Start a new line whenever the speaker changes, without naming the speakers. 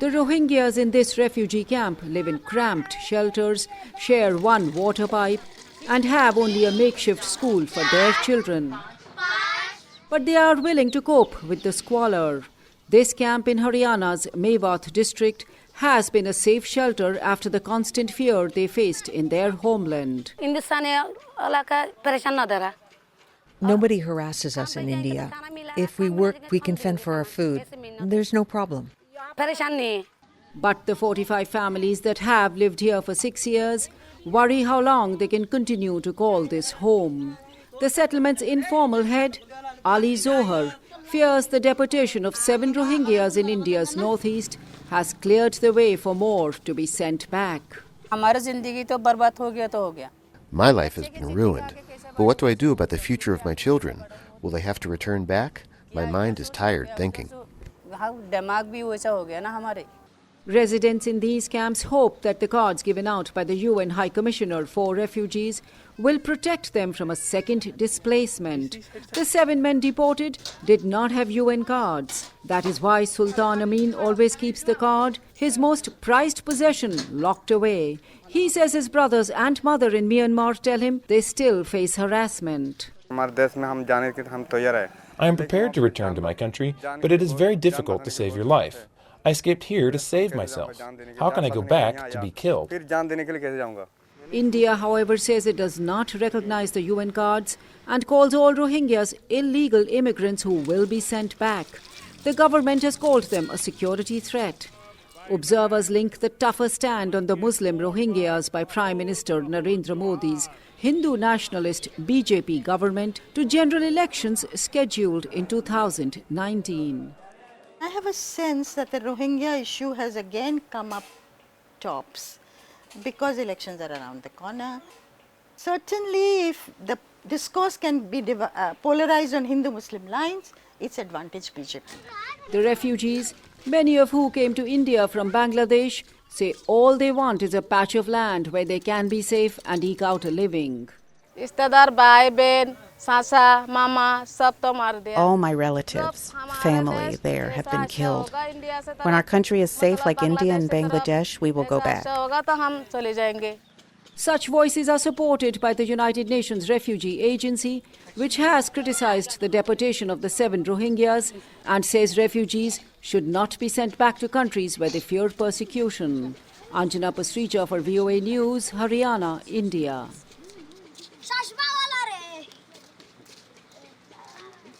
The Rohingyas in this refugee camp live in cramped shelters, share one water pipe, and have only a makeshift school for their children. But they are willing to cope with the squalor. This camp in Haryana's Mewat district has been a safe shelter after the constant fear they faced in their homeland.
Nobody harasses us in India. If we work, we can fend for our food. There's no problem.
But the 45 families that have lived here for 6 years worry how long they can continue to call this home. The settlement's informal head, Ali Zohar, fears the deportation of 7 Rohingyas in India's northeast has cleared the way for more to be sent back.
My
life has been ruined. But what do I do about the future of my children? Will they have to return back? My mind is tired thinking.
Residents in these camps hope that the cards given out by the UN High Commissioner for Refugees will protect them from a second displacement. The 7 men deported did not have UN cards. That is why Sultan Amin always keeps the card, his most prized possession, locked away. He says his brothers and mother in Myanmar tell him they still face harassment.
I am prepared to return to my country, but it is very difficult to save your life. I escaped here to save myself. How can I go back to be killed?
India, however, says it does not recognize the UN cards and calls all Rohingyas illegal immigrants who will be sent back. The government has called them a security threat. Observers link the tougher stand on the Muslim Rohingyas by Prime Minister Narendra Modi's Hindu nationalist BJP government to general elections scheduled in 2019.
I have a sense that the Rohingya issue has again come up tops because elections are around the corner. Certainly, if the discourse can be polarized on Hindu-Muslim lines, it's advantage BJP.
The refugees, many of who came to India from Bangladesh, say all they want is a patch of land where they can be safe and eke out a living.
All my relatives, family there have been killed. When our country is safe like India and Bangladesh, we will go back.
Such voices are supported by the United Nations Refugee Agency, which has criticized the deportation of the 7 Rohingyas and says refugees should not be sent back to countries where they fear persecution. Anjana Pasricha for VOA News, Haryana, India.